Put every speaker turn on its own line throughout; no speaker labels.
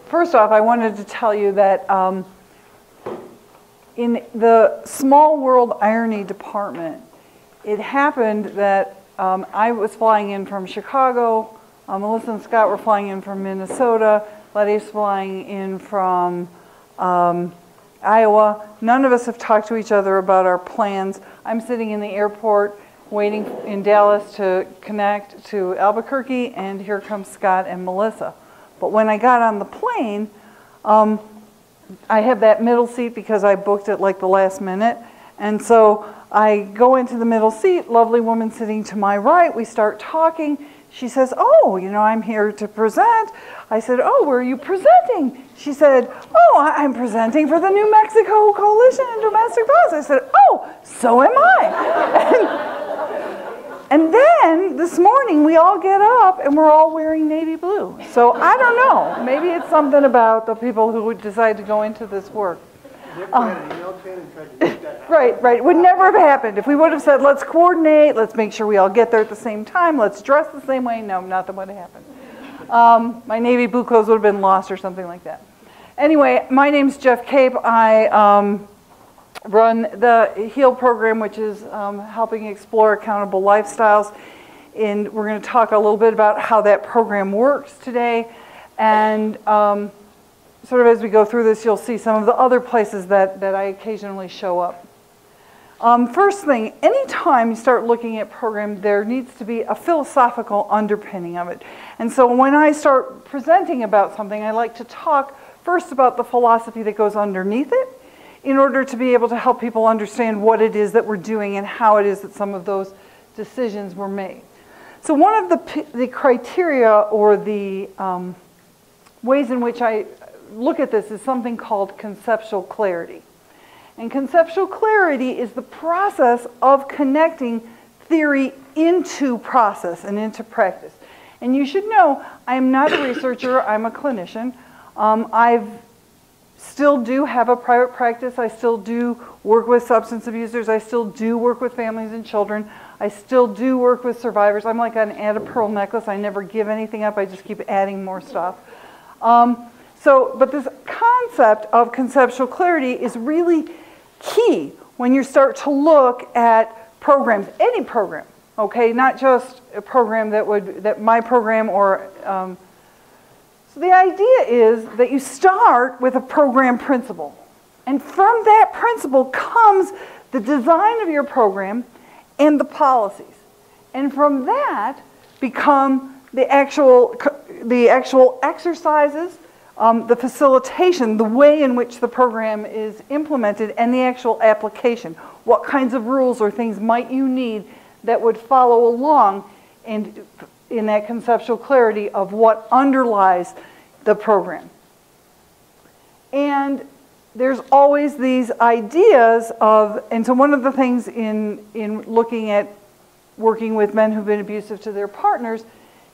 first off, I wanted to tell you that in the Small World Irony department, it happened that I was flying in from Chicago, Melissa and Scott were flying in from Minnesota, Letty's flying in from Iowa. None of us have talked to each other about our plans. I'm sitting in the airport waiting in Dallas to connect to Albuquerque, and here comes Scott and Melissa. But when I got on the plane, I have that middle seat because I booked it like the last minute. And so I go into the middle seat, lovely woman sitting to my right, we start talking. She says, oh, you know, I'm here to present. I said, oh, where are you presenting? She said, oh, I'm presenting for the New Mexico Coalition in Domestic Violence. I said, oh, so am I. And then this morning we all get up and we're all wearing navy blue. So I don't know. Maybe it's something about the people who would decide to go into this work. Right. It would never have happened. If we would have said, let's coordinate, let's make sure we all get there at the same time, let's dress the same way, no, nothing would have happened. My navy blue clothes would have been lost or something like that. Anyway, my name's Jeff Cape. I run the HEAL program, which is helping explore accountable lifestyles. And we're going to talk a little bit about how that program works today. And sort of as we go through this, you'll see some of the other places that I occasionally show up. First thing, anytime you start looking at program, there needs to be a philosophical underpinning of it. And so when I start presenting about something, I like to talk first about the philosophy that goes underneath it in order to be able to help people understand what it is that we're doing and how it is that some of those decisions were made. So one of the criteria or the ways in which I look at this is something called conceptual clarity. And conceptual clarity is the process of connecting theory into process and into practice. And you should know, I am not a researcher, I'm a clinician. I still do have a private practice. I still do work with substance abusers. I still do work with families and children. I still do work with survivors. I'm like an add a pearl necklace. I never give anything up. I just keep adding more stuff. But this concept of conceptual clarity is really key when you start to look at programs, any program, okay, not just a program that my program or. So the idea is that you start with a program principle, and from that principle comes the design of your program and the policies, and from that become the actual exercises. The facilitation, the way in which the program is implemented, and the actual application. What kinds of rules or things might you need that would follow along in that conceptual clarity of what underlies the program. And there's always these ideas of, and so one of the things in looking at working with men who've been abusive to their partners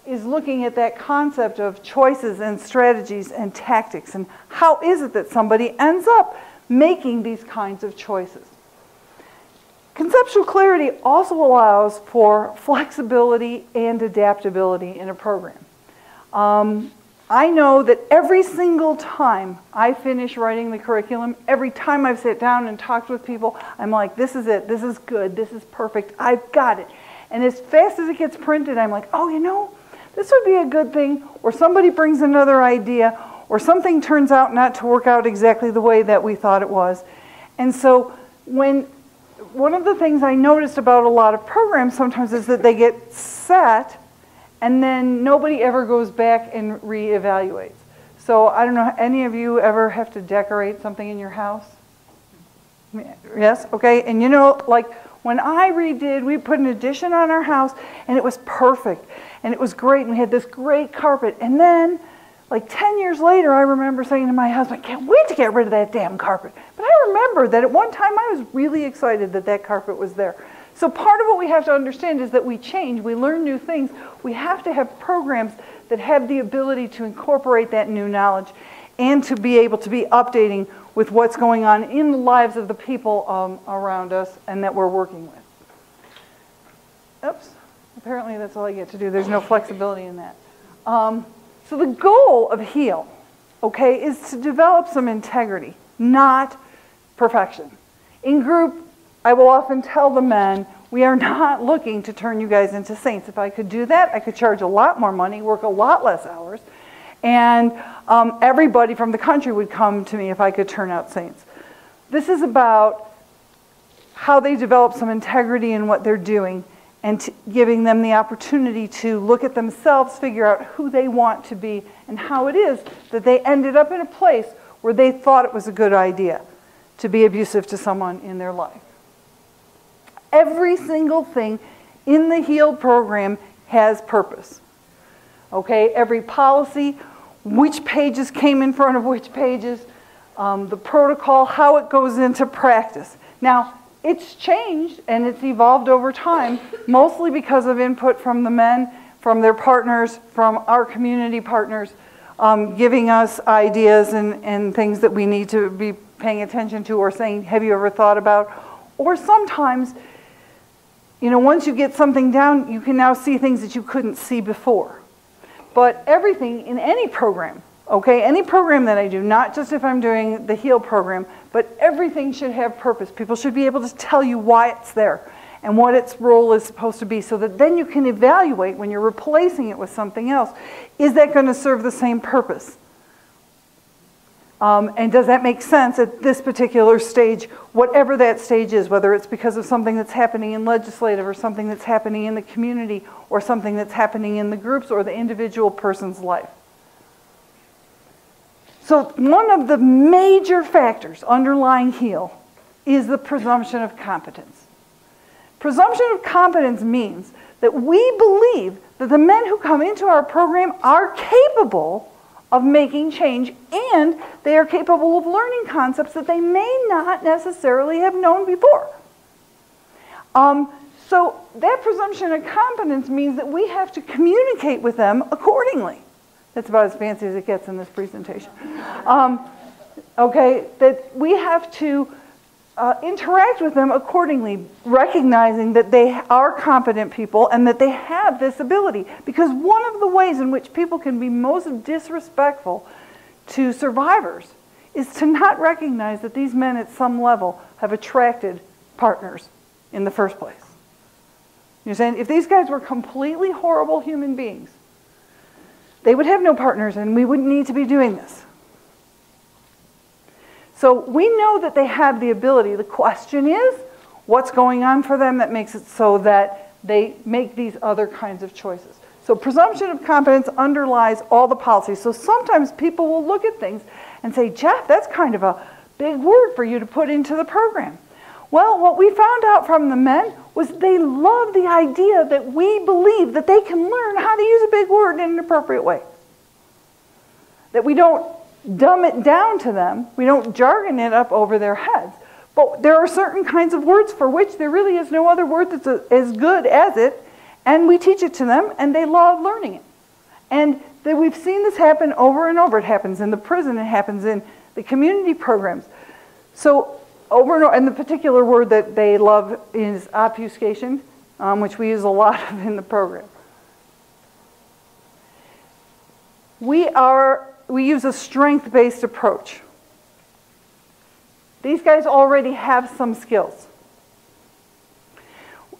is looking at that concept of choices and strategies and tactics, and how is it that somebody ends up making these kinds of choices. Conceptual clarity also allows for flexibility and adaptability in a program. I know that every single time I finish writing the curriculum, every time I've sat down and talked with people, I'm like, this is it, this is good, this is perfect, I've got it. And as fast as it gets printed, I'm like, oh, you know, this would be a good thing, or somebody brings another idea, or something turns out not to work out exactly the way that we thought it was. And so one of the things I noticed about a lot of programs sometimes is that they get set, and then nobody ever goes back and reevaluates. So I don't know, any of you ever have to decorate something in your house? Yes? Okay, and you know, like when we put an addition on our house, and it was perfect. And it was great, and we had this great carpet. And then, like 10 years later, I remember saying to my husband, I can't wait to get rid of that damn carpet. But I remember that at one time I was really excited that that carpet was there. So part of what we have to understand is that we change, we learn new things. We have to have programs that have the ability to incorporate that new knowledge and to be able to be updating with what's going on in the lives of the people around us and that we're working with. Oops. Apparently that's all I get to do. There's no flexibility in that. So the goal of HEAL okay, is to develop some integrity, not perfection. In group, I will often tell the men, we are not looking to turn you guys into saints. If I could do that, I could charge a lot more money, work a lot less hours, and everybody from the country would come to me if I could turn out saints. This is about how they develop some integrity in what they're doing and giving them the opportunity to look at themselves, figure out who they want to be, and how it is that they ended up in a place where they thought it was a good idea to be abusive to someone in their life. Every single thing in the HEAL program has purpose. Okay, every policy, which pages came in front of which pages, the protocol, how it goes into practice. Now, it's changed and it's evolved over time, mostly because of input from the men, from their partners, from our community partners, giving us ideas and things that we need to be paying attention to, or saying, have you ever thought about? Or sometimes, you know, once you get something down, you can now see things that you couldn't see before. But everything in any program, okay, any program that I do, not just if I'm doing the HEAL program, but everything should have purpose. People should be able to tell you why it's there and what its role is supposed to be, so that then you can evaluate when you're replacing it with something else. Is that going to serve the same purpose? And does that make sense at this particular stage, whatever that stage is, whether it's because of something that's happening in legislative or something that's happening in the community or something that's happening in the groups or the individual person's life. So one of the major factors underlying HEAL is the presumption of competence. Presumption of competence means that we believe that the men who come into our program are capable of making change, and they are capable of learning concepts that they may not necessarily have known before. So that presumption of competence means that we have to communicate with them accordingly. That's about as fancy as it gets in this presentation. Okay, that we have to interact with them accordingly, recognizing that they are competent people and that they have this ability. Because one of the ways in which people can be most disrespectful to survivors is to not recognize that these men at some level have attracted partners in the first place. You're saying if these guys were completely horrible human beings, they would have no partners and we wouldn't need to be doing this. So we know that they have the ability. The question is, what's going on for them that makes it so that they make these other kinds of choices? So presumption of competence underlies all the policies. So sometimes people will look at things and say, Jeff, that's kind of a big word for you to put into the program. Well, what we found out from the men was they love the idea that we believe that they can learn how to use a big word in an appropriate way. That we don't dumb it down to them, we don't jargon it up over their heads. But there are certain kinds of words for which there really is no other word that's as good as it, and we teach it to them, and they love learning it. And that we've seen this happen over and over. It happens in the prison, it happens in the community programs. So over and over, and the particular word that they love is obfuscation, which we use a lot of in the program. We use a strength-based approach. These guys already have some skills.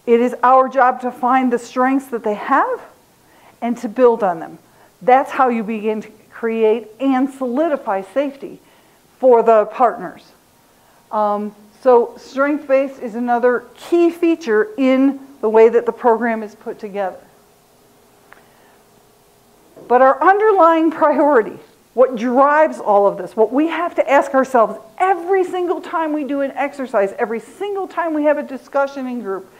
It is our job to find the strengths that they have and to build on them. That's how you begin to create and solidify safety for the partners. So strength-based is another key feature in the way that the program is put together. But our underlying priority, what drives all of this, what we have to ask ourselves every single time we do an exercise, every single time we have a discussion in group,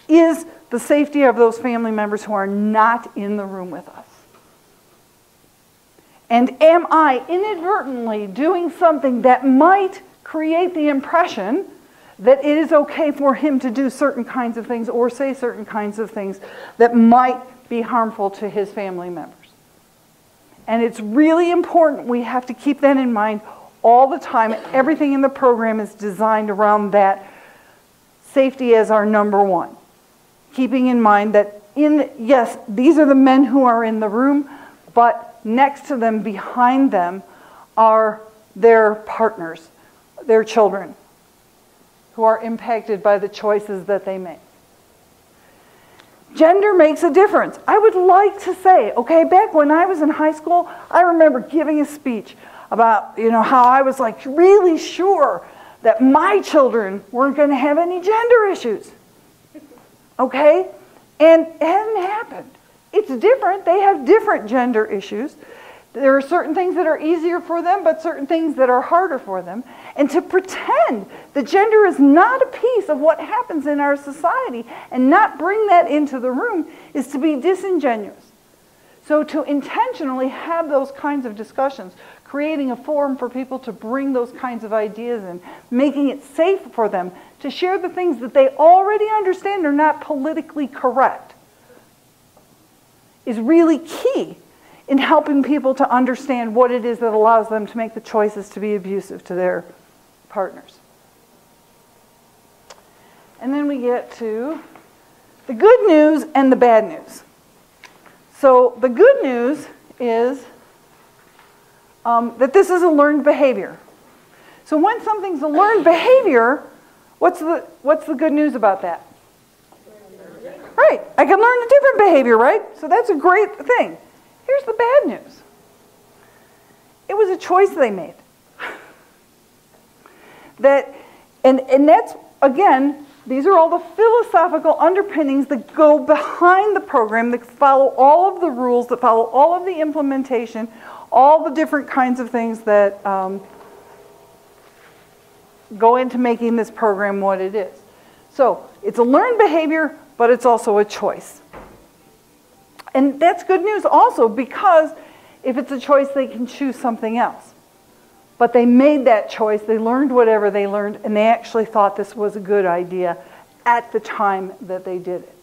is the safety of those family members who are not in the room with us. And am I inadvertently doing something that might create the impression that it is okay for him to do certain kinds of things or say certain kinds of things that might be harmful to his family members? And it's really important. We have to keep that in mind all the time. Everything in the program is designed around that safety as our number one. Keeping in mind that, yes, these are the men who are in the room, but next to them, behind them, are their partners, their children, who are impacted by the choices that they make. Gender makes a difference. I would like to say, okay, back when I was in high school, I remember giving a speech about, how I was like really sure that my children weren't going to have any gender issues. Okay? And it hasn't happened. It's different. They have different gender issues. There are certain things that are easier for them, but certain things that are harder for them. And to pretend that gender is not a piece of what happens in our society and not bring that into the room is to be disingenuous. So to intentionally have those kinds of discussions, creating a forum for people to bring those kinds of ideas in, making it safe for them to share the things that they already understand are not politically correct, is really key in helping people to understand what it is that allows them to make the choices to be abusive to their partners. And then we get to the good news and the bad news. So the good news is that this is a learned behavior. So when something's a learned behavior, what's the good news about that? Right, I can learn a different behavior, right? So that's a great thing. Here's the bad news. It was a choice they made. And that's, again, these are all the philosophical underpinnings that go behind the program, that follow all of the rules, that follow all of the implementation, all the different kinds of things that go into making this program what it is. So it's a learned behavior, but it's also a choice. And that's good news also, because if it's a choice, they can choose something else. But they made that choice, they learned whatever they learned, and they actually thought this was a good idea at the time that they did it.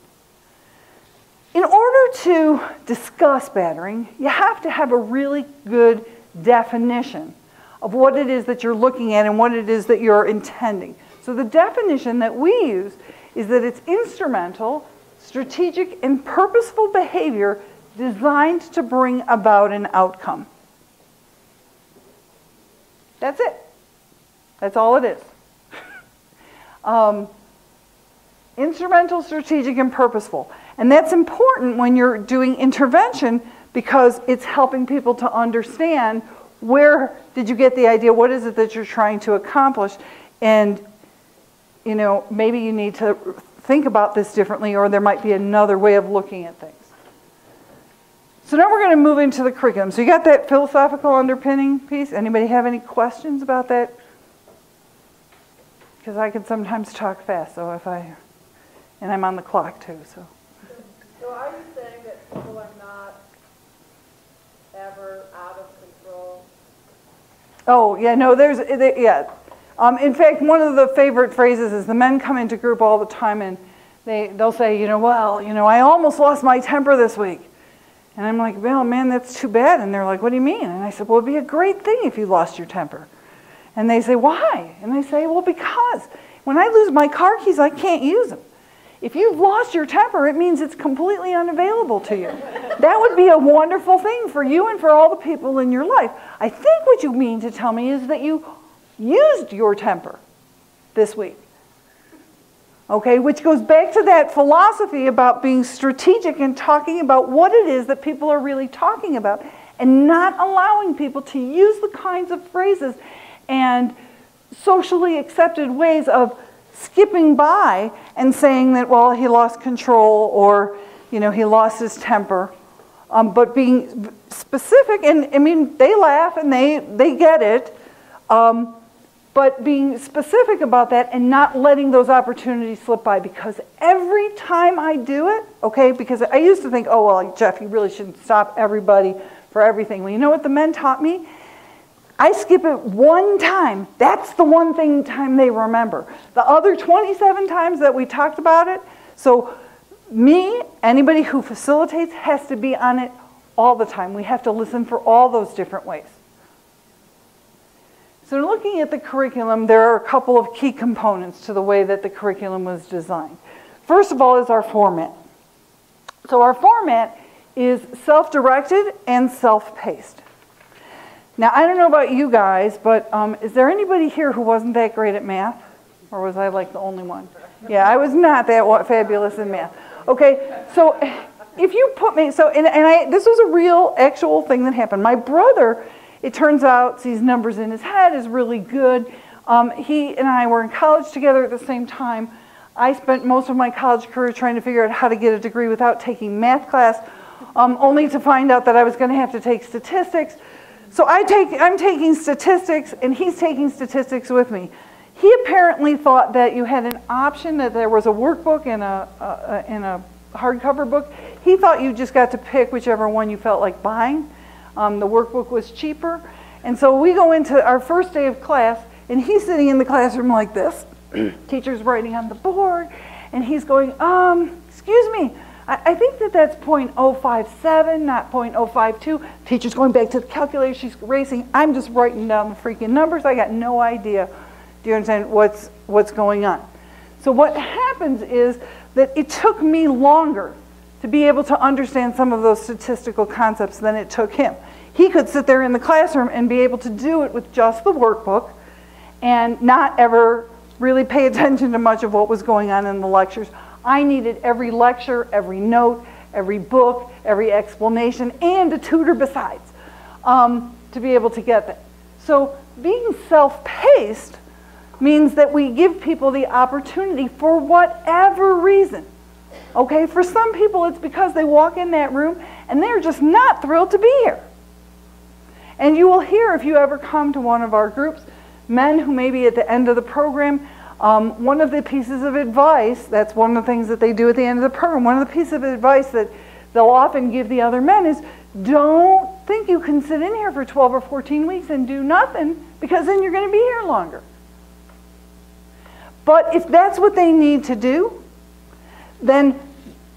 In order to discuss battering, you have to have a really good definition of what it is that you're looking at and what it is that you're intending. So the definition that we use is that it's instrumental, strategic, and purposeful behavior designed to bring about an outcome. That's it. That's all it is. Instrumental, strategic, and purposeful. And that's important when you're doing intervention, because it's helping people to understand, where did you get the idea, what is it that you're trying to accomplish, and maybe you need to think about this differently, or there might be another way of looking at things. So now we're going to move into the curriculum. So you got that philosophical underpinning piece. Anybody have any questions about that? Because I can sometimes talk fast, and I'm on the clock too. So
are you saying that people are not ever out of control?
Oh yeah, no, in fact, one of the favorite phrases is the men come into group all the time and they'll say, I almost lost my temper this week. And I'm like, well, man, that's too bad. And they're like, what do you mean? And I said, well, it'd be a great thing if you lost your temper. And they say, why? And they say, well, because when I lose my car keys, I can't use them. If you've lost your temper, it means it's completely unavailable to you. That would be a wonderful thing for you and for all the people in your life. I think what you mean to tell me is that you used your temper this week. Okay, which goes back to that philosophy about being strategic and talking about what it is that people are really talking about, and not allowing people to use the kinds of phrases and socially accepted ways of skipping by and saying that, well, he lost control, or he lost his temper, but being specific. And I mean, they laugh and they get it. But being specific about that and not letting those opportunities slip by, because every time I do it, okay, because I used to think, oh, well, Jeff, you really shouldn't stop everybody for everything. Well, you know what the men taught me? I skip it one time. That's the one time they remember. The other 27 times that we talked about it, so anybody who facilitates, has to be on it all the time. We have to listen for all those different ways. So looking at the curriculum, there are a couple of key components to the way that the curriculum was designed. First of all is our format. So our format is self-directed and self-paced. Now, I don't know about you guys, but is there anybody here who wasn't that great at math? Or was I like the only one? Yeah, I was not that fabulous in math. Okay, so if you put me, this was a real, actual thing that happened. My brother, it turns out, sees numbers in his head, is really good. He and I were in college together at the same time. I spent most of my college career trying to figure out how to get a degree without taking math class, only to find out that I was going to have to take statistics. So I'm taking statistics, and he's taking statistics with me. He apparently thought that you had an option, that there was a workbook and a hardcover book. He thought you just got to pick whichever one you felt like buying. The workbook was cheaper. And so we go into our first day of class, and he's sitting in the classroom like this. Teacher's writing on the board, and he's going, excuse me, I think that's .057, not .052. Teacher's going back to the calculator, she's erasing. I'm just writing down the freaking numbers. I got no idea, do you understand, what's going on? So what happens is that it took me longer to be able to understand some of those statistical concepts than it took him. He could sit there in the classroom and be able to do it with just the workbook and not ever really pay attention to much of what was going on in the lectures. I needed every lecture, every note, every book, every explanation, and a tutor besides to be able to get that. So being self-paced means that we give people the opportunity for whatever reason. Okay, for some people it's because they walk in that room and they're just not thrilled to be here. And you will hear, if you ever come to one of our groups, men who may be at the end of the program, one of the pieces of advice, that's one of the things that they do at the end of the program, one of the pieces of advice that they'll often give the other men is, don't think you can sit in here for 12 or 14 weeks and do nothing, because then you're going to be here longer. But if that's what they need to do, then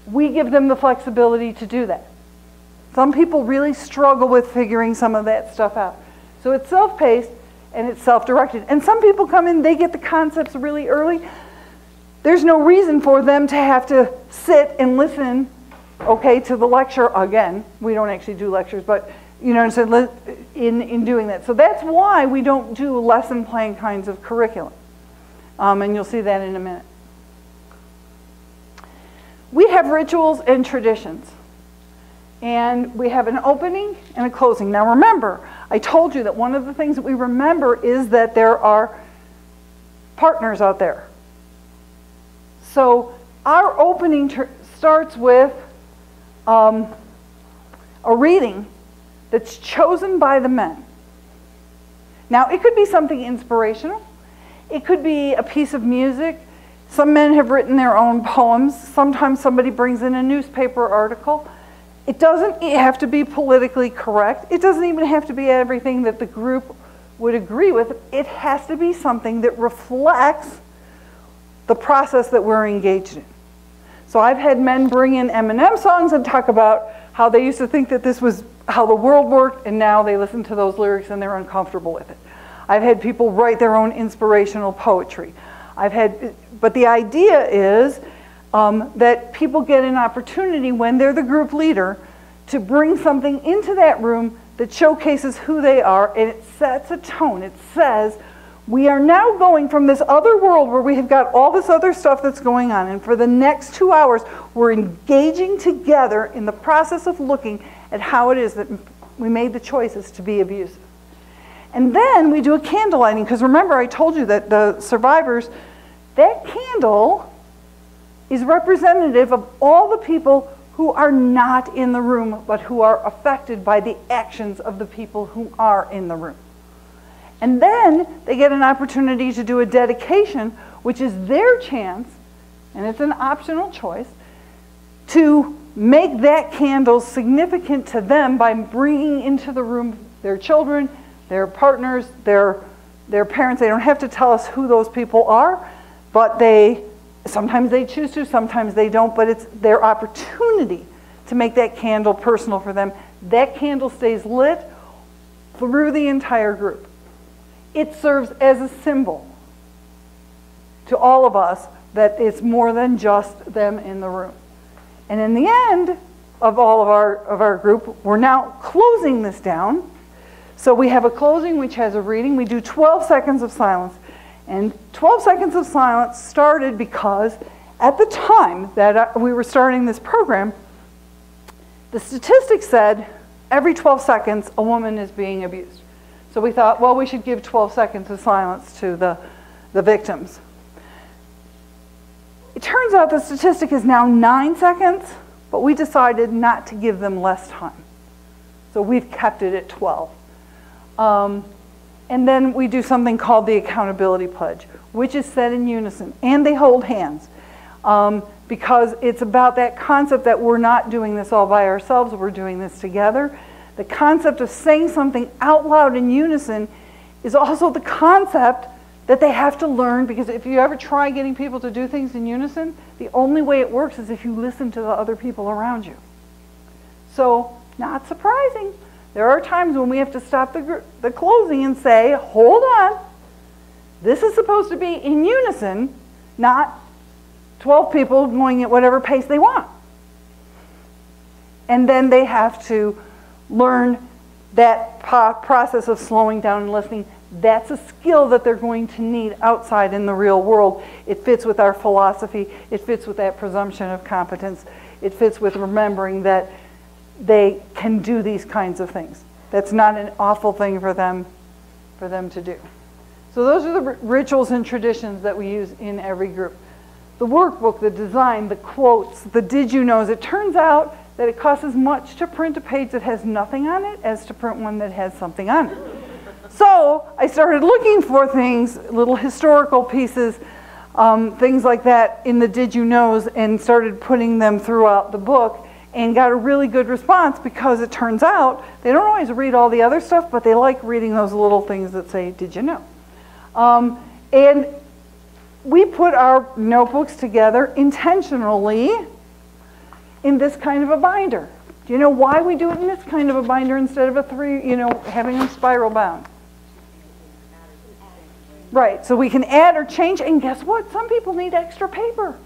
we give them the flexibility to do that. Some people really struggle with figuring some of that stuff out. So it's self-paced and it's self-directed. And some people come in, they get the concepts really early. There's no reason for them to have to sit and listen, okay, to the lecture again. We don't actually do lectures, but you know, in doing that. So that's why we don't do lesson plan kinds of curriculum. And you'll see that in a minute. We have rituals and traditions. And we have an opening and a closing. Now remember, I told you that one of the things that we remember is that there are partners out there. So our opening starts with a reading that's chosen by the men. Now it could be something inspirational. It could be a piece of music. Some men have written their own poems. Sometimes somebody brings in a newspaper article. It doesn't have to be politically correct. It doesn't even have to be everything that the group would agree with. It has to be something that reflects the process that we're engaged in. So I've had men bring in Eminem songs and talk about how they used to think that this was how the world worked, and now they listen to those lyrics and they're uncomfortable with it. I've had people write their own inspirational poetry. But the idea is that people get an opportunity when they're the group leader to bring something into that room that showcases who they are, and it sets a tone. It says, we are now going from this other world where we have got all this other stuff that's going on, and for the next 2 hours, we're engaging together in the process of looking at how it is that we made the choices to be abusive. And then we do a candle lighting, because remember I told you that the survivors, that candle is representative of all the people who are not in the room, but who are affected by the actions of the people who are in the room. And then they get an opportunity to do a dedication, which is their chance, and it's an optional choice, to make that candle significant to them by bringing into the room their children, their partners, their parents. They don't have to tell us who those people are, but sometimes they choose to, sometimes they don't, but it's their opportunity to make that candle personal for them. That candle stays lit through the entire group. It serves as a symbol to all of us that it's more than just them in the room. And in the end of all of our group, we're now closing this down. So we have a closing which has a reading. We do 12 seconds of silence. And 12 seconds of silence started because at the time that we were starting this program, the statistics said every 12 seconds a woman is being abused. So we thought, well, we should give 12 seconds of silence to the victims. It turns out the statistic is now 9 seconds, but we decided not to give them less time. So we've kept it at 12. And then we do something called the accountability pledge, which is said in unison, and they hold hands. Because it's about that concept that we're not doing this all by ourselves, we're doing this together. The concept of saying something out loud in unison is also the concept that they have to learn, because if you ever try getting people to do things in unison, the only way it works is if you listen to the other people around you. So, not surprising. There are times when we have to stop the closing and say, hold on, this is supposed to be in unison, not 12 people going at whatever pace they want. And then they have to learn that process of slowing down and listening. That's a skill that they're going to need outside in the real world. It fits with our philosophy. It fits with that presumption of competence. It fits with remembering that they can do these kinds of things. That's not an awful thing for them to do. So those are the rituals and traditions that we use in every group. The workbook, the design, the quotes, the did you knows. It turns out that it costs as much to print a page that has nothing on it as to print one that has something on it. So I started looking for things, little historical pieces, things like that in the did you knows, and started putting them throughout the book, and got a really good response, because it turns out they don't always read all the other stuff, but they like reading those little things that say, did you know? And we put our notebooks together intentionally in this kind of a binder. Do you know why we do it in this kind of a binder instead of having them spiral bound? Right, so we can add or change, and guess what? Some people need extra paper.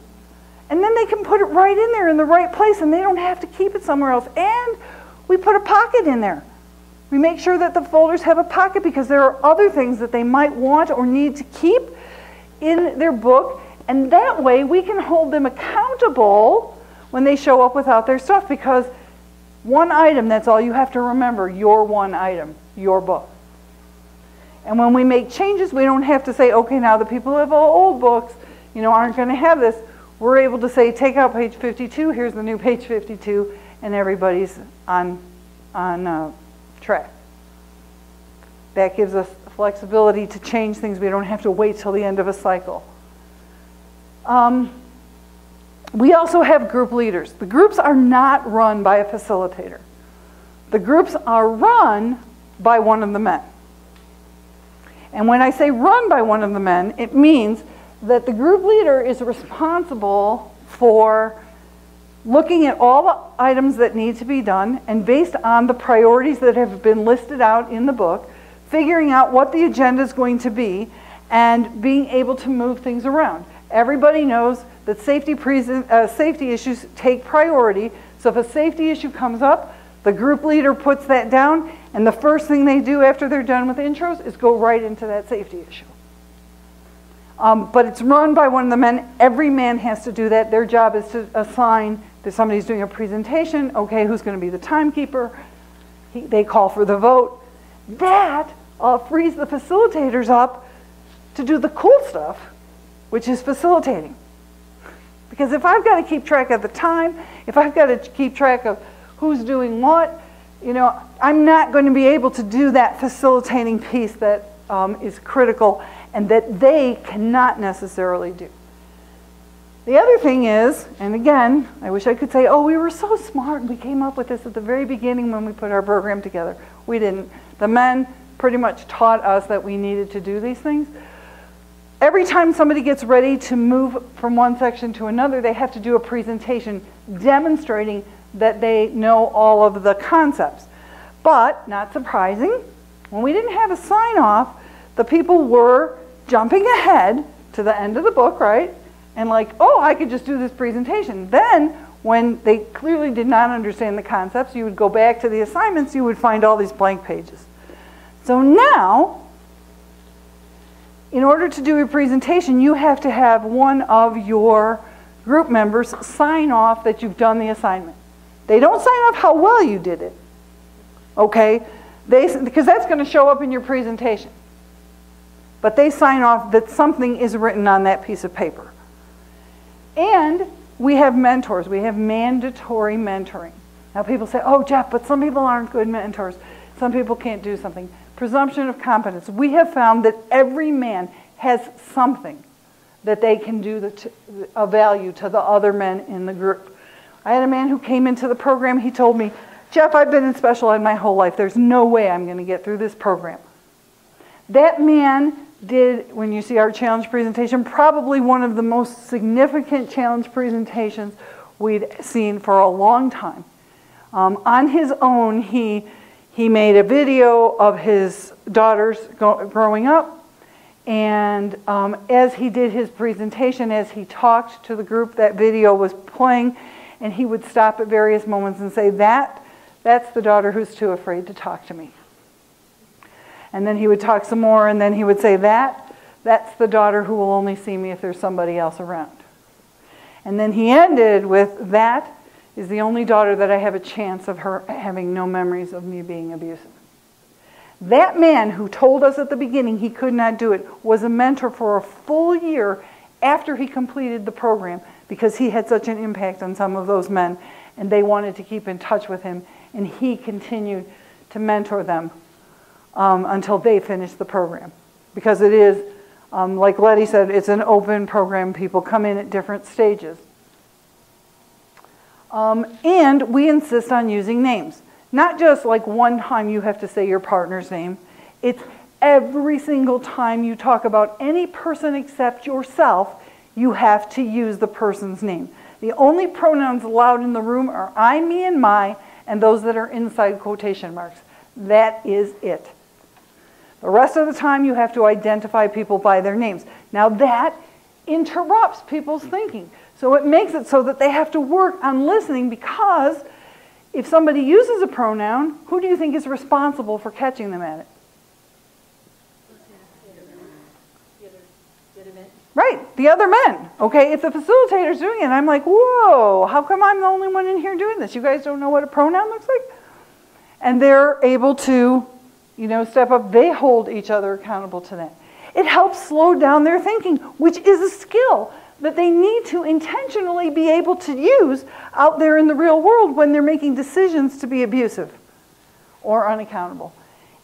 And then they can put it right in there in the right place, and they don't have to keep it somewhere else. And we put a pocket in there. We make sure that the folders have a pocket, because there are other things that they might want or need to keep in their book, and that way we can hold them accountable when they show up without their stuff, because one item, that's all you have to remember, your one item, your book. And when we make changes, we don't have to say, okay, now the people who have old books, aren't going to have this. We're able to say, take out page 52, here's the new page 52, and everybody's on track. That gives us flexibility to change things. We don't have to wait till the end of a cycle. We also have group leaders. The groups are not run by a facilitator. The groups are run by one of the men. And when I say run by one of the men, it means that the group leader is responsible for looking at all the items that need to be done, and based on the priorities that have been listed out in the book, figuring out what the agenda is going to be and being able to move things around. Everybody knows that safety issues take priority, so if a safety issue comes up, the group leader puts that down, and the first thing they do after they're done with intros is go right into that safety issue. But it's run by one of the men. Every man has to do that. Their job is to assign that somebody's doing a presentation. Okay, who's going to be the timekeeper? They call for the vote. That frees the facilitators up to do the cool stuff, which is facilitating. Because if I've got to keep track of the time, if I've got to keep track of who's doing what, I'm not going to be able to do that facilitating piece that is critical and that they cannot necessarily do. The other thing is, and again, I wish I could say, oh, we were so smart, we came up with this at the very beginning when we put our program together. We didn't. The men pretty much taught us that we needed to do these things. Every time somebody gets ready to move from one section to another, they have to do a presentation demonstrating that they know all of the concepts. But, not surprising, when we didn't have a sign-off, the people were jumping ahead to the end of the book, right? And like, oh, I could just do this presentation. Then, when they clearly did not understand the concepts, you would go back to the assignments, you would find all these blank pages. So now, in order to do your presentation, you have to have one of your group members sign off that you've done the assignment. They don't sign off how well you did it, okay? Because that's going to show up in your presentation. But they sign off that something is written on that piece of paper. And we have mentors. We have mandatory mentoring. Now people say, oh, Jeff, but some people aren't good mentors. Some people can't do something. Presumption of competence. We have found that every man has something that they can do of value to the other men in the group. I had a man who came into the program. He told me, Jeff, I've been in special ed my whole life. There's no way I'm going to get through this program. That man did, when you see our challenge presentation, probably one of the most significant challenge presentations we'd seen for a long time. On his own, he made a video of his daughters growing up, and as he did his presentation, as he talked to the group, that video was playing, and he would stop at various moments and say, that's the daughter who's too afraid to talk to me. And then he would talk some more, and then he would say, that's the daughter who will only see me if there's somebody else around. And then he ended with, that is the only daughter that I have a chance of her having no memories of me being abusive. That man who told us at the beginning he could not do it was a mentor for a full year after he completed the program, because he had such an impact on some of those men, and they wanted to keep in touch with him, and he continued to mentor them until they finished the program. Because it is, like Letty said, it's an open program. People come in at different stages. And we insist on using names. Not just like one time you have to say your partner's name. It's every single time you talk about any person except yourself, you have to use the person's name. The only pronouns allowed in the room are I, me, and my, and those that are inside quotation marks. That is it. The rest of the time you have to identify people by their names. Now that interrupts people's thinking. So it makes it so that they have to work on listening, because if somebody uses a pronoun, who do you think is responsible for catching them at it? Right, the other men. Okay, if the facilitator's doing it, I'm like, whoa, how come I'm the only one in here doing this? You guys don't know what a pronoun looks like? And they're able to, step up. They hold each other accountable to that. It helps slow down their thinking, which is a skill that they need to intentionally be able to use out there in the real world when they're making decisions to be abusive or unaccountable.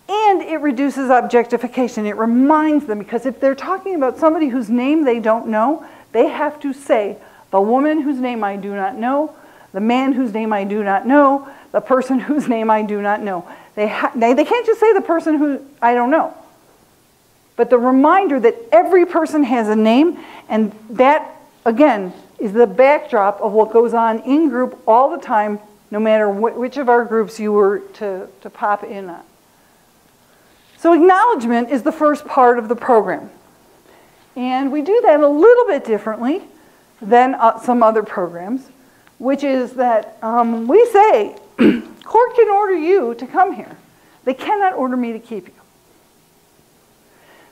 And it reduces objectification. It reminds them, because if they're talking about somebody whose name they don't know, they have to say, the woman whose name I do not know, the man whose name I do not know, the person whose name I do not know. They can't just say the person who I don't know. But the reminder that every person has a name, and that, again, is the backdrop of what goes on in group all the time, no matter which of our groups you were to pop in on. So acknowledgement is the first part of the program. And we do that a little bit differently than some other programs, which is that we say, court can order you to come here. They cannot order me to keep you.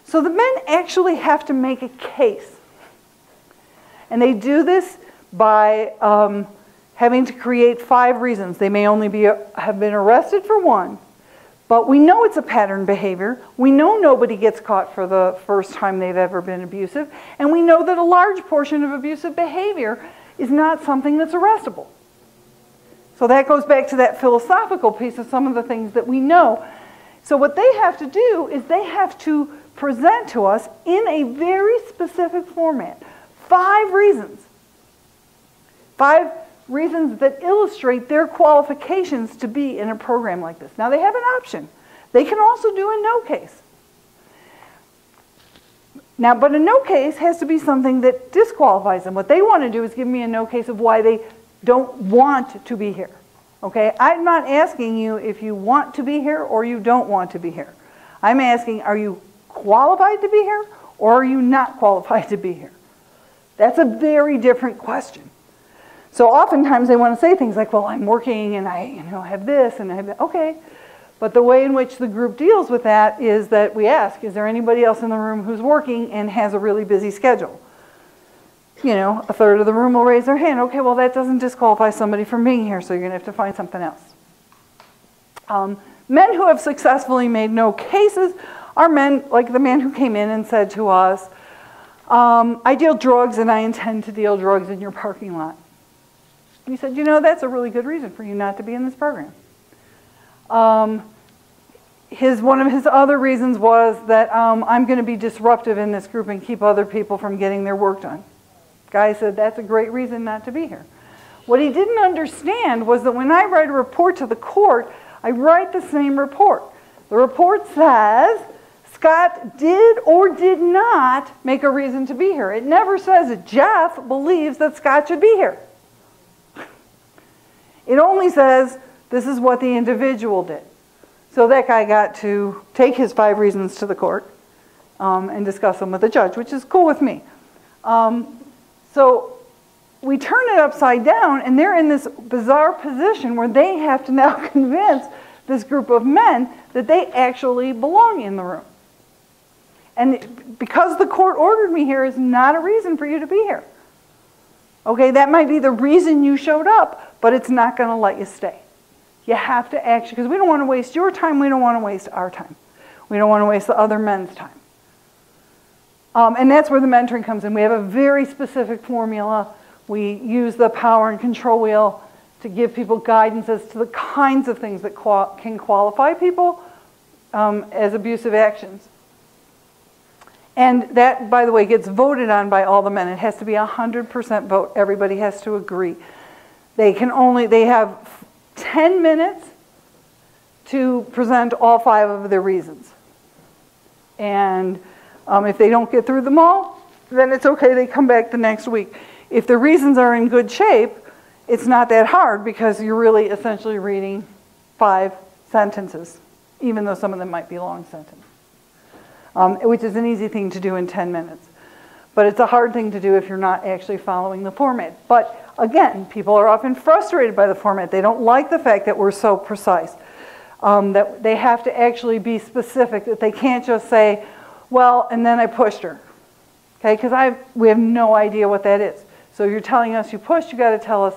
So the men actually have to make a case. And they do this by having to create 5 reasons. They may only have been arrested for 1, but we know it's a pattern behavior. We know nobody gets caught for the first time they've ever been abusive. And we know that a large portion of abusive behavior is not something that's arrestable. So that goes back to that philosophical piece of some of the things that we know. So what they have to do is they have to present to us in a very specific format 5 reasons. 5 reasons that illustrate their qualifications to be in a program like this. Now they have an option. They can also do a no case. Now, but a no case has to be something that disqualifies them. What they want to do is give me a no case of why they don't want to be here. Okay? I'm not asking you if you want to be here or you don't want to be here. I'm asking, are you qualified to be here or are you not qualified to be here? That's a very different question. So oftentimes they want to say things like, well, I'm working and I have this and I have that. Okay, But the way in which the group deals with that is that we ask, is there anybody else in the room who's working and has a really busy schedule? You know, a third of the room will raise their hand. Okay, well, that doesn't disqualify somebody from being here, so you're going to have to find something else. Men who have successfully made no cases are men like the man who came in and said to us, I deal drugs and I intend to deal drugs in your parking lot. We said, you know, that's a really good reason for you not to be in this program. One of his other reasons was that I'm going to be disruptive in this group and keep other people from getting their work done. Guy said, that's a great reason not to be here. What he didn't understand was that when I write a report to the court, I write the same report. The report says, Scott did or did not make a reason to be here. It never says that Jeff believes that Scott should be here. It only says, this is what the individual did. So that guy got to take his 5 reasons to the court and discuss them with the judge, which is cool with me. So we turn it upside down, and they're in this bizarre position where they have to now convince this group of men that they actually belong in the room. And because the court ordered me here is not a reason for you to be here. Okay, that might be the reason you showed up, but it's not going to let you stay. You have to actually, because we don't want to waste your time, we don't want to waste our time. We don't want to waste the other men's time. And that's where the mentoring comes in. We have a very specific formula. We use the power and control wheel to give people guidance as to the kinds of things that can qualify people as abusive actions. And that, by the way, gets voted on by all the men. It has to be 100% vote. Everybody has to agree. They have 10 minutes to present all 5 of their reasons. And if they don't get through them all, then it's okay, they come back the next week. If the reasons are in good shape, it's not that hard because you're really essentially reading 5 sentences, even though some of them might be long sentences, which is an easy thing to do in 10 minutes. But it's a hard thing to do if you're not actually following the format. But again, people are often frustrated by the format. They don't like the fact that we're so precise, that they have to actually be specific, that they can't just say, well, and then I pushed her. Okay, because we have no idea what that is. So you're telling us you pushed, you got to tell us,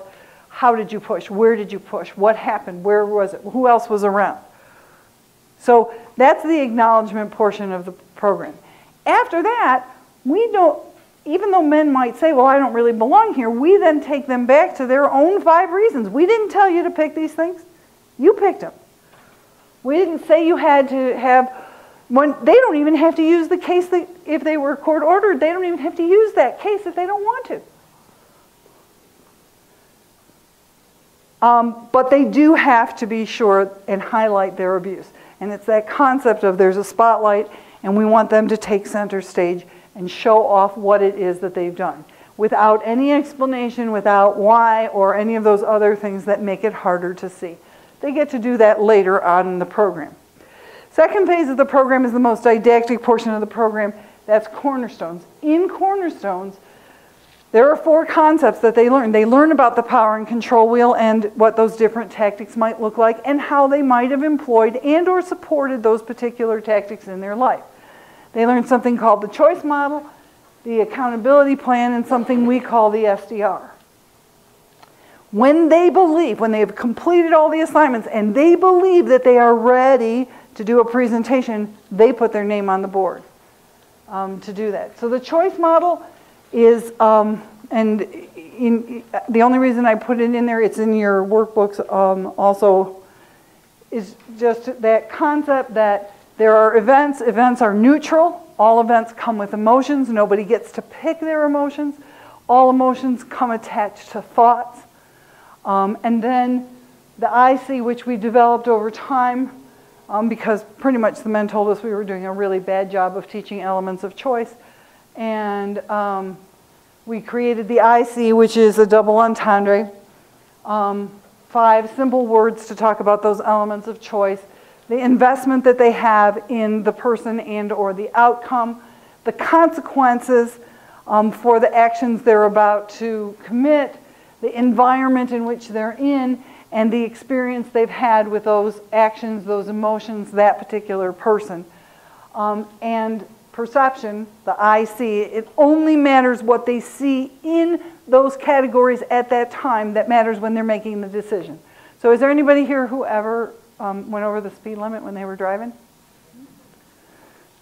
how did you push? Where did you push? What happened? Where was it? Who else was around? So that's the acknowledgement portion of the program. After that, we don't, even though men might say, well, I don't really belong here, we then take them back to their own 5 reasons. We didn't tell you to pick these things. You picked them. We didn't say you had to have one. They don't even have to use the case that, if they were court ordered, they don't even have to use that case if they don't want to. But they do have to be sure and highlight their abuse. And it's that concept of there's a spotlight and we want them to take center stage and show off what it is that they've done without any explanation, without why or any of those other things that make it harder to see. They get to do that later on in the program. Second phase of the program is the most didactic portion of the program. That's Cornerstones. In Cornerstones, there are 4 concepts that they learn. They learn about the power and control wheel and what those different tactics might look like and how they might have employed and or supported those particular tactics in their life. They learn something called the choice model, the accountability plan, and something we call the SDR. When they have completed all the assignments and they believe that they are ready to do a presentation, they put their name on the board to do that. So the choice model is, the only reason I put it in there, it's in your workbooks also, is just that concept that there are events. Events are neutral. All events come with emotions. Nobody gets to pick their emotions. All emotions come attached to thoughts. And then the IC, which we developed over time, because pretty much the men told us we were doing a really bad job of teaching elements of choice. And we created the IC, which is a double entendre. 5 simple words to talk about those elements of choice. The investment that they have in the person and or the outcome. The consequences for the actions they're about to commit. the environment in which they're in, and the experience they've had with those actions, those emotions, that particular person. And perception, the I see, it only matters what they see in those categories at that time that matters when they're making the decision. So is there anybody here who ever went over the speed limit when they were driving?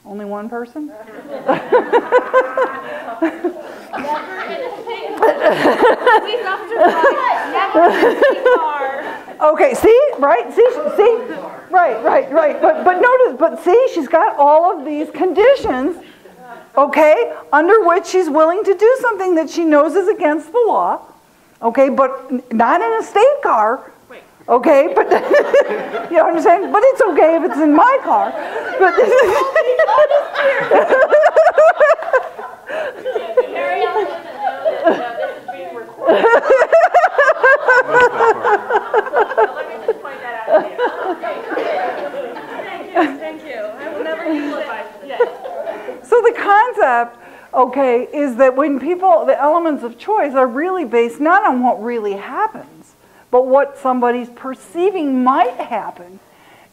Only one person?
Never in a state car. Police officer drive, never in a state car.
Okay, see, right, see, right. But notice, but see, she's got all of these conditions, okay, under which she's willing to do something that she knows is against the law, okay, but not in a state car. Okay, but you know what I'm saying? But it's okay if it's in my car. But
Carrie Ellen doesn't know that this is being recorded. Let me just point that out to you. Thank you. I will never utilize this.
so the concept, okay, is that when people, the elements of choice are really based not on what really happens, but what somebody's perceiving might happen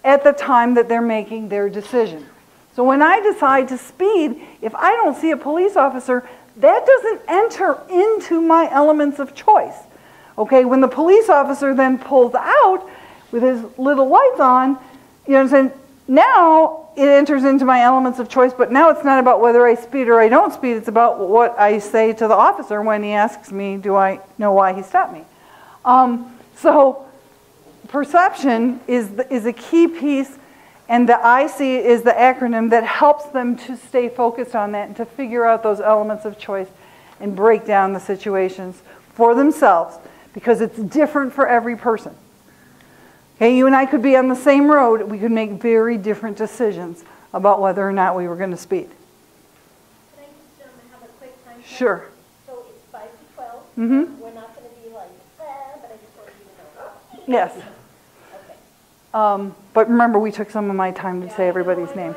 at the time that they're making their decision. So when I decide to speed, if I don't see a police officer, that doesn't enter into my elements of choice. Okay, when the police officer then pulls out with his little lights on, you know what I'm saying, now it enters into my elements of choice, but now it's not about whether I speed or I don't speed, it's about what I say to the officer when he asks me, do I know why he stopped me? So perception is a key piece, and the IC is the acronym that helps them to stay focused on that and to figure out those elements of choice and break down the situations for themselves, because it's different for every person. Okay, you and I could be on the same road, we could make very different decisions about whether or not we were going to speed.
Can I just have a quick time?
Sure.
So it's 5 to 12.
Mm-hmm.
We're not going to be like, but I just wanted you to know.
Yes.
Okay.
But remember, we took some of my time to say everybody's name.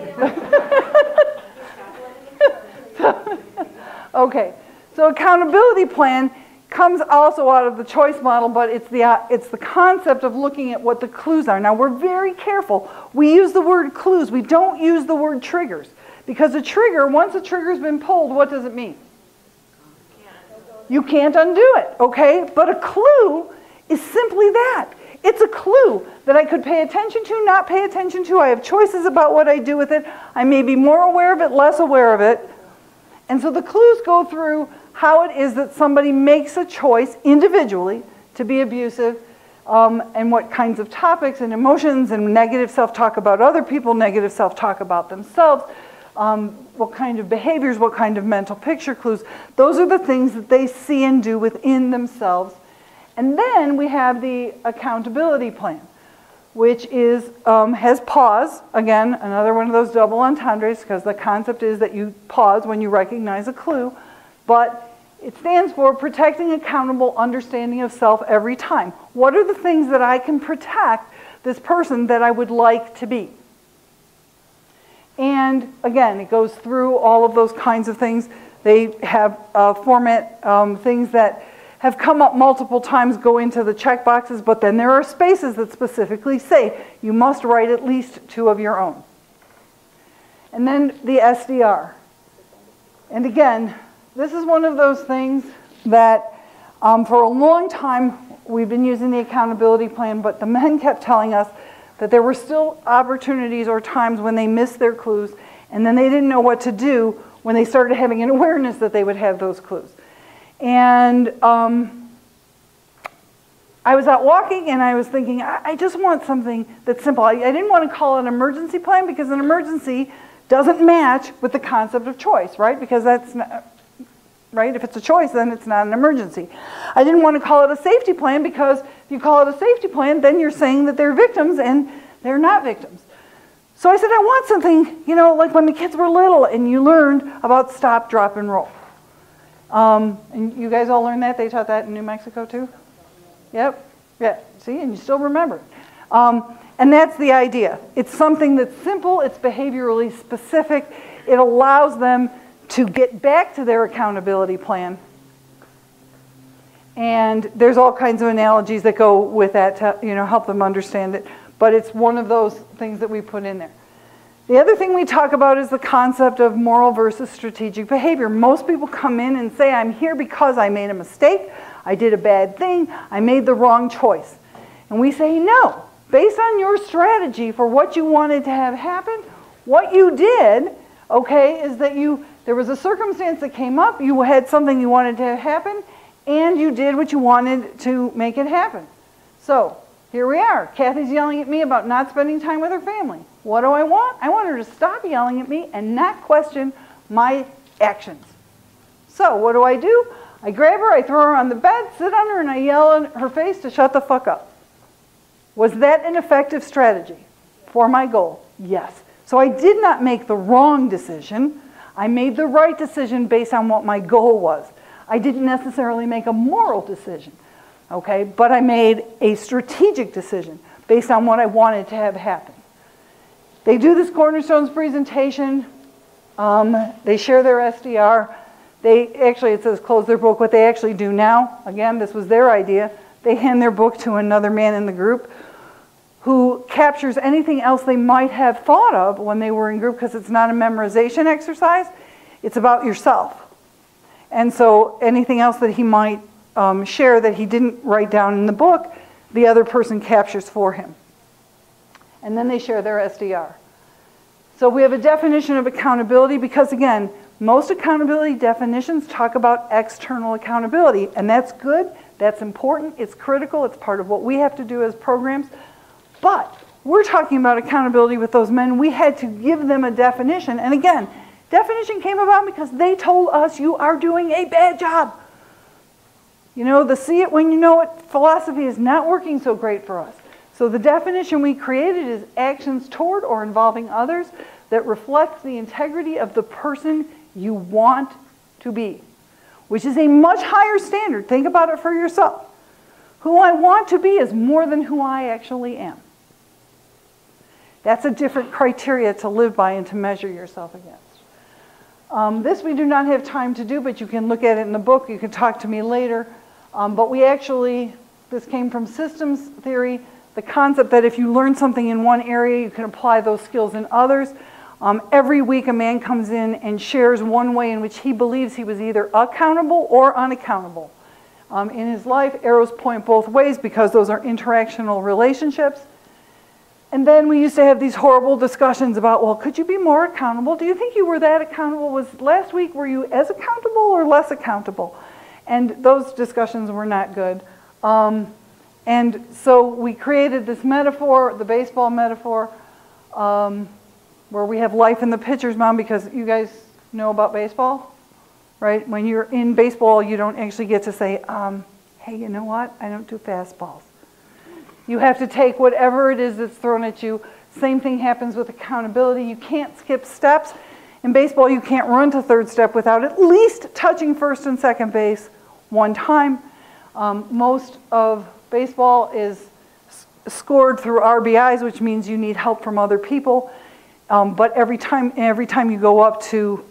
Okay, so accountability plan comes also out of the choice model, but it's the concept of looking at what the clues are. Now, we're very careful. We use the word clues. We don't use the word triggers, because a trigger, once a trigger's been pulled, what does it mean? You can't undo it, okay? But a clue is simply that. It's a clue that I could pay attention to, not pay attention to. I have choices about what I do with it. I may be more aware of it, less aware of it. And so the clues go through how it is that somebody makes a choice individually to be abusive, and what kinds of topics and emotions and negative self-talk about other people, negative self-talk about themselves, what kind of behaviors, what kind of mental picture clues. Those are the things that they see and do within themselves. And then we have the accountability plan, which is, has pause. Again, another one of those double entendres, because the concept is that you pause when you recognize a clue. But it stands for protecting accountable understanding of self every time. What are the things that I can protect this person that I would like to be? And again, it goes through all of those kinds of things. They have format things that have come up multiple times, go into the check boxes, but then there are spaces that specifically say you must write at least 2 of your own. And then the SDR. And again, this is one of those things that for a long time we've been using the accountability plan, but the men kept telling us that there were still opportunities or times when they missed their clues, and then they didn't know what to do when they started having an awareness that they would have those clues. And I was out walking and I was thinking, I just want something that's simple. I didn't want to call it an emergency plan, because an emergency doesn't match with the concept of choice, right? Because that's not, right? If it's a choice, then it's not an emergency. I didn't want to call it a safety plan, because if you call it a safety plan, then you're saying that they're victims, and they're not victims. So I said, I want something, you know, like when the kids were little and you learned about stop, drop, and roll. And you guys all learned that? They taught that in New Mexico too? Yep. Yeah. See, and you still remember it. And that's the idea. It's something that's simple, it's behaviorally specific, it allows them to get back to their accountability plan. And there's all kinds of analogies that go with that to, help them understand it. But it's one of those things that we put in there. The other thing we talk about is the concept of moral versus strategic behavior. Most people come in and say, I'm here because I made a mistake, I did a bad thing, I made the wrong choice. And we say, no. Based on your strategy for what you wanted to have happen, what you did, okay, is that there was a circumstance that came up, you had something you wanted to have happen, and you did what you wanted to make it happen. So, here we are. Kathy's yelling at me about not spending time with her family. What do I want? I want her to stop yelling at me and not question my actions. So, what do? I grab her, I throw her on the bed, sit on her, and I yell in her face to shut the fuck up. Was that an effective strategy for my goal? Yes. So I did not make the wrong decision. I made the right decision based on what my goal was. I didn't necessarily make a moral decision, okay? But I made a strategic decision based on what I wanted to have happen. They do this Cornerstones presentation. They share their SDR. It says close their book. What they actually do now, again, this was their idea. They hand their book to another man in the group who captures anything else they might have thought of when they were in group, because it's not a memorization exercise. It's about yourself. And so anything else that he might share that he didn't write down in the book, the other person captures for him. And then they share their SDR. So we have a definition of accountability because, again, most accountability definitions talk about external accountability. And that's good, that's important, it's critical, it's part of what we have to do as programs. But we're talking about accountability with those men. We had to give them a definition. And again, definition came about because they told us you are doing a bad job. The see it when you know it philosophy is not working so great for us. So the definition we created is actions toward or involving others that reflect the integrity of the person you want to be, which is a much higher standard. Think about it for yourself. Who I want to be is more than who I actually am. That's a different criteria to live by and to measure yourself against. This we do not have time to do, but you can look at it in the book. You can talk to me later. But this came from systems theory, the concept that if you learn something in one area, you can apply those skills in others. Every week a man comes in and shares one way in which he believes he was either accountable or unaccountable. In his life, arrows point both ways because those are interactional relationships. And then we used to have these horrible discussions about, well, could you be more accountable? Do you think you were that accountable? Last week, were you as accountable or less accountable? And those discussions were not good. And so we created this metaphor, the baseball metaphor, where we have life in the pitcher's mound, because you guys know about baseball, right? When you're in baseball, you don't actually get to say, hey, you know what? I don't do fastballs. You have to take whatever it is that's thrown at you. Same thing happens with accountability. You can't skip steps. In baseball, you can't run to third step without at least touching first and second base one time. Most of baseball is scored through RBIs, which means you need help from other people. But every time you go up to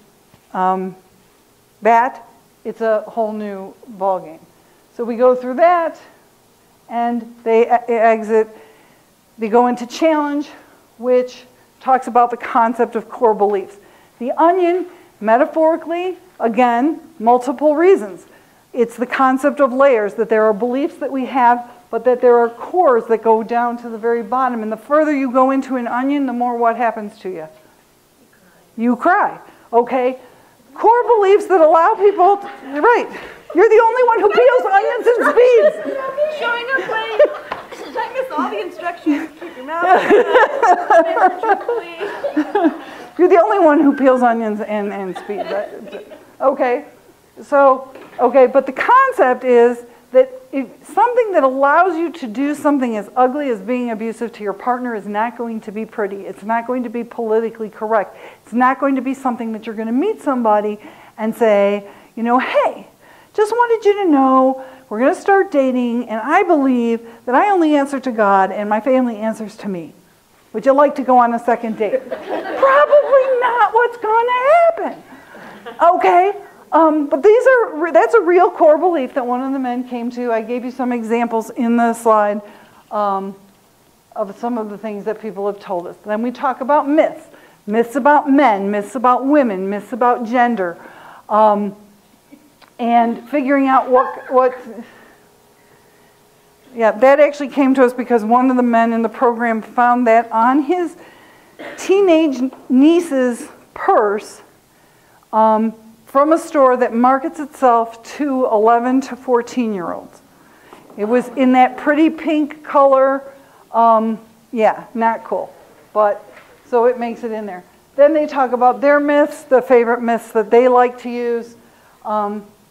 bat, it's a whole new ball game. So we go through that. And they go into challenge, which talks about the concept of core beliefs. The onion, metaphorically, again, multiple reasons. It's the concept of layers, that there are beliefs that we have, but that there are cores that go down to the very bottom. And the further you go into an onion, the more what happens to you? You cry. Okay? Core beliefs that allow people to, right. You're the only one who peels onions and speeds.
Showing up late. I miss all the instructions. Keep your mouth shut.
You're the only one who peels onions and speeds. Okay. But the concept is that something that allows you to do something as ugly as being abusive to your partner is not going to be pretty. It's not going to be politically correct. It's not going to be something that you're going to meet somebody and say, hey, just wanted you to know we're going to start dating, and I believe that I only answer to God and my family answers to me. Would you like to go on a second date? Probably not what's going to happen. Okay? But that's a real core belief that one of the men came to. I gave you some examples in the slide of some of the things that people have told us. Then we talk about myths. Myths about men, myths about women, myths about gender. And figuring out what yeah, that actually came to us because one of the men in the program found that on his teenage niece's purse from a store that markets itself to 11 to 14-year-olds. It was in that pretty pink color. Yeah, not cool. But so it makes it in there. Then they talk about their myths, the favorite myths that they like to use.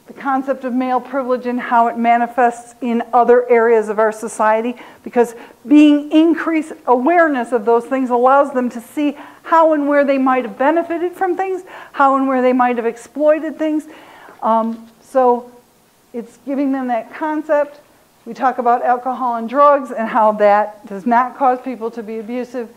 The concept of male privilege and how it manifests in other areas of our society, because being increased awareness of those things allows them to see how and where they might have benefited from things, how and where they might have exploited things. So it's giving them that concept. We talk about alcohol and drugs and how that does not cause people to be abusive.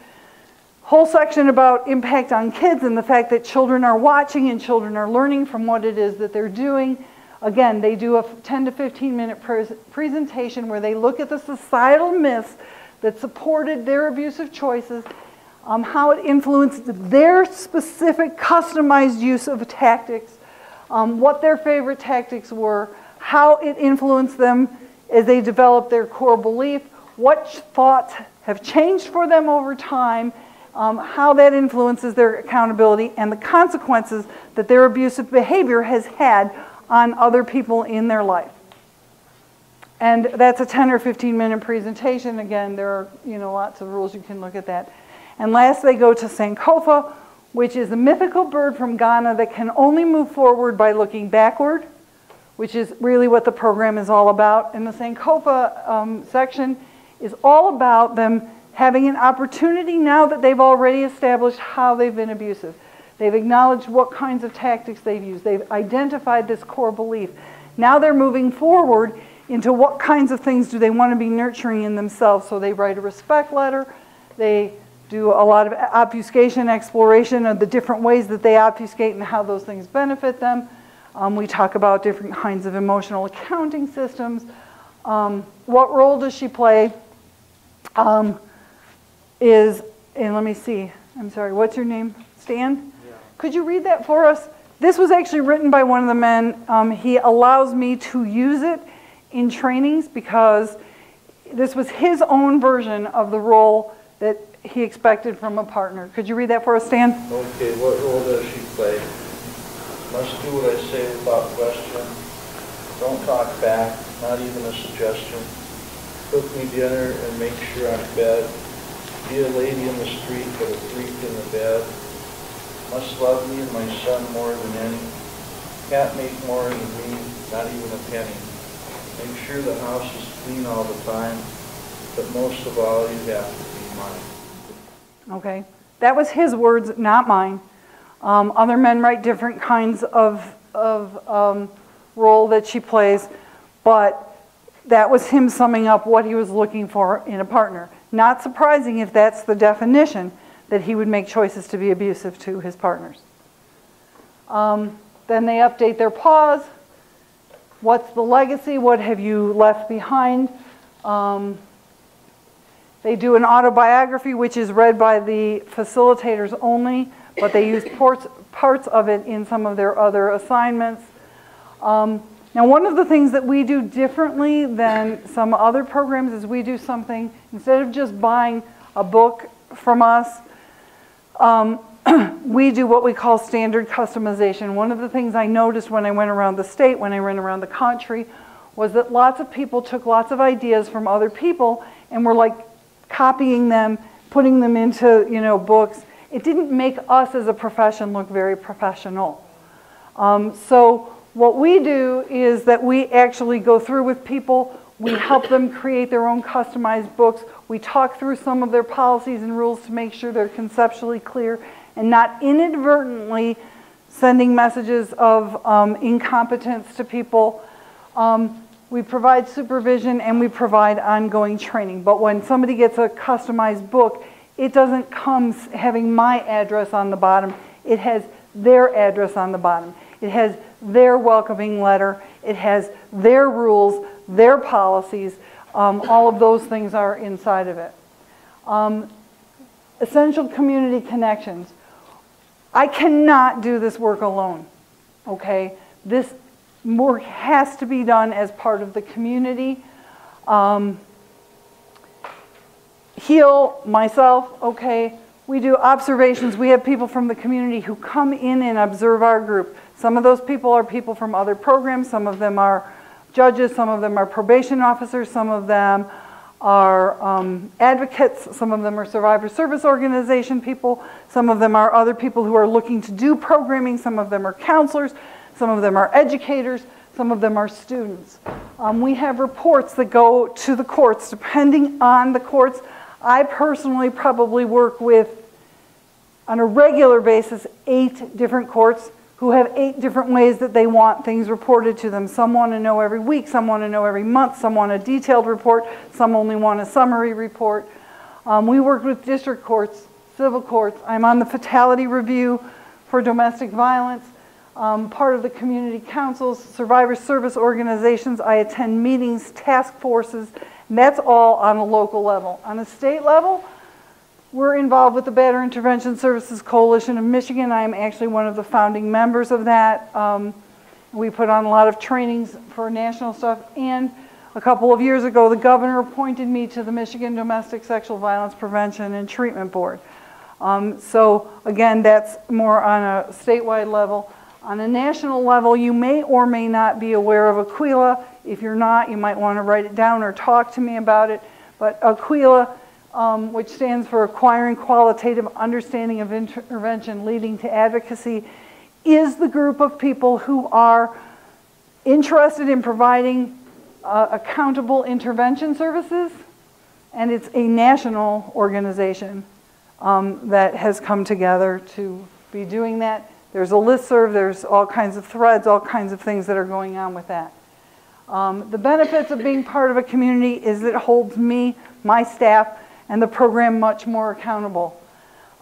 Whole section about impact on kids and the fact that children are watching and children are learning from what it is that they're doing. Again, they do a 10 to 15 minute presentation where they look at the societal myths that supported their abusive choices, how it influenced their specific customized use of tactics, what their favorite tactics were, how it influenced them as they developed their core belief, what thoughts have changed for them over time, how that influences their accountability, and the consequences that their abusive behavior has had on other people in their life. And that's a 10 or 15 minute presentation. Again, there are lots of rules, you can look at that. And last they go to Sankofa, which is a mythical bird from Ghana that can only move forward by looking backward, which is really what the program is all about. And the Sankofa section is all about them having an opportunity now that they've already established how they've been abusive. They've acknowledged what kinds of tactics they've used. They've identified this core belief. Now they're moving forward into what kinds of things do they want to be nurturing in themselves. So they write a respect letter. They do a lot of obfuscation, exploration of the different ways that they obfuscate and how those things benefit them. We talk about different kinds of emotional accounting systems. What role does she play? And let me see. I'm sorry, what's your name? Stan? Could you read that for us? This was actually written by one of the men. He allows me to use it in trainings because this was his own version of the role that he expected from a partner. Could you read that for us, Stan?
Okay, what role does she play? Must do what I say without question. Don't talk back, not even a suggestion. Cook me dinner and make sure I'm fed. Be a lady in the street, but a freak in the bed. Must love me and my son more than any. Can't make more than me, not even a penny. Make sure the house is clean all the time, but most of all, you have to be mine.
Okay, that was his words, not mine. Other men write different kinds of role that she plays, but that was him summing up what he was looking for in a partner. Not surprising if that's the definition, that he would make choices to be abusive to his partners. Then they update their pause. What's the legacy? What have you left behind? They do an autobiography, which is read by the facilitators only, but they use parts of it in some of their other assignments. Now, one of the things that we do differently than some other programs is we do something, instead of just buying a book from us, we do what we call standard customization. One of the things I noticed when I went around the state, when I went around the country, was that lots of people took lots of ideas from other people and were like copying them, putting them into books. It didn't make us as a profession look very professional. So what we do is that we actually go through with people, we help them create their own customized books, we talk through some of their policies and rules to make sure they're conceptually clear and not inadvertently sending messages of incompetence to people. We provide supervision and we provide ongoing training. But when somebody gets a customized book, it doesn't come having my address on the bottom. It has their address on the bottom. It has their welcoming letter. It has their rules, their policies. All of those things are inside of it. Essential community connections. I cannot do this work alone, okay? This work has to be done as part of the community. HEAL, myself, okay, we do observations. We have people from the community who come in and observe our group. Some of those people are people from other programs. Some of them are judges. Some of them are probation officers. Some of them are advocates. Some of them are survivor service organization people. Some of them are other people who are looking to do programming. Some of them are counselors. Some of them are educators. Some of them are students. We have reports that go to the courts depending on the courts. I personally probably work with, on a regular basis, 8 different courts who have 8 different ways that they want things reported to them. Some want to know every week, some want to know every month, some want a detailed report, some only want a summary report. We work with district courts, civil courts. I'm on the fatality review for domestic violence, part of the community councils, survivor service organizations. I attend meetings, task forces, and that's all on a local level. On a state level, we're involved with the Batterer Intervention Services Coalition of Michigan. I am actually one of the founding members of that. We put on a lot of trainings for national stuff, and a couple of years ago, the governor appointed me to the Michigan Domestic Sexual Violence Prevention and Treatment Board. So again, that's more on a statewide level. On a national level, you may or may not be aware of AQUILA. If you're not, you might want to write it down or talk to me about it. But AQUILA, which stands for Acquiring Qualitative Understanding of Intervention Leading to Advocacy, is the group of people who are interested in providing accountable intervention services. And it's a national organization that has come together to be doing that. There's a listserv, there's all kinds of threads, all kinds of things that are going on with that. The benefits of being part of a community is it holds me, my staff, and the program much more accountable.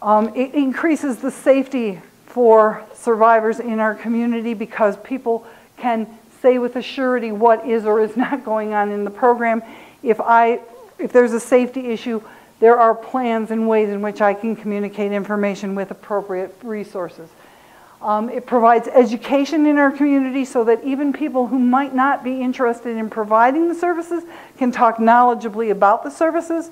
It increases the safety for survivors in our community because people can say with a surety what is or is not going on in the program. If there's a safety issue, there are plans and ways in which I can communicate information with appropriate resources. It provides education in our community so that even people who might not be interested in providing the services can talk knowledgeably about the services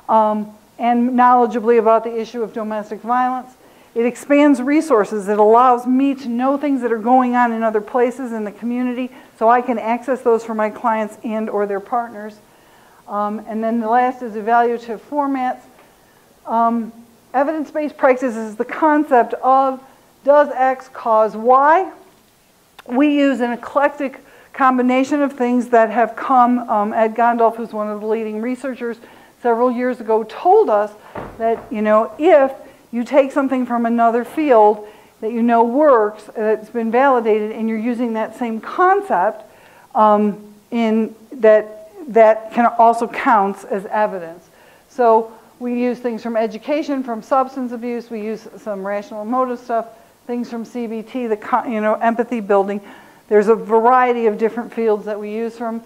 and knowledgeably about the issue of domestic violence. It expands resources. It allows me to know things that are going on in other places in the community so I can access those for my clients and or their partners. And then the last is evaluative formats. Evidence-based practice is the concept of does X cause Y? We use an eclectic combination of things that have come. Ed Gondolf, who's one of the leading researchers, several years ago told us that, you know, if you take something from another field that you know works, that's been validated, and you're using that same concept, in that can also counts as evidence. So we use things from education, from substance abuse. We use some rational emotive stuff. Things from CBT, empathy building. There's a variety of different fields that we use from.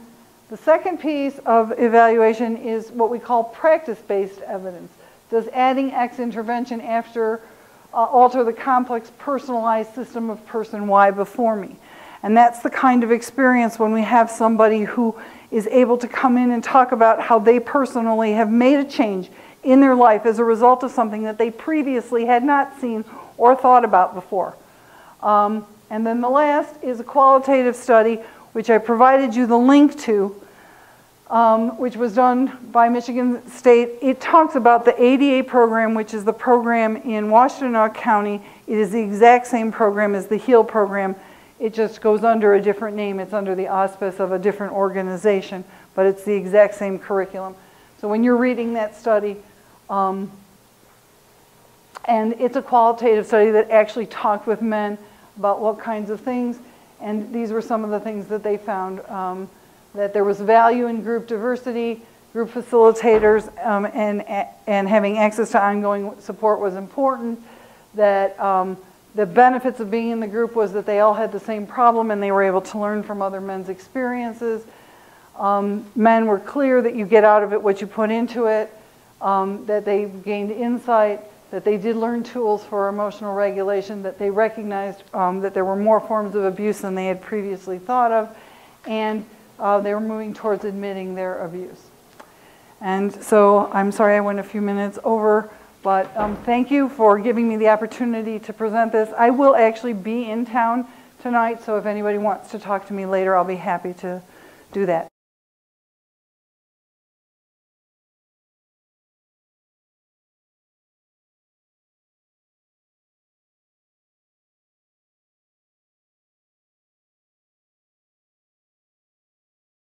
The second piece of evaluation is what we call practice-based evidence. Does adding X intervention alter the complex personalized system of person Y before me? And that's the kind of experience when we have somebody who is able to come in and talk about how they personally have made a change in their life as a result of something that they previously had not seen or thought about before. And then the last is a qualitative study, which I provided you the link to, which was done by Michigan State. It talks about the ADA program, which is the program in Washtenaw County. It is the exact same program as the HEAL program. It just goes under a different name. It's under the auspice of a different organization, but it's the exact same curriculum. So when you're reading that study, and it's a qualitative study that actually talked with men about what kinds of things, and these were some of the things that they found, that there was value in group diversity, group facilitators, and having access to ongoing support was important, that The benefits of being in the group was that they all had the same problem and they were able to learn from other men's experiences. Men were clear that you get out of it what you put into it, that they gained insight, that they did learn tools for emotional regulation, that they recognized that there were more forms of abuse than they had previously thought of, and they were moving towards admitting their abuse. And so I'm sorry I went a few minutes over, but thank you for giving me the opportunity to present this. I will actually be in town tonight, so if anybody wants to talk to me later, I'll be happy to do that.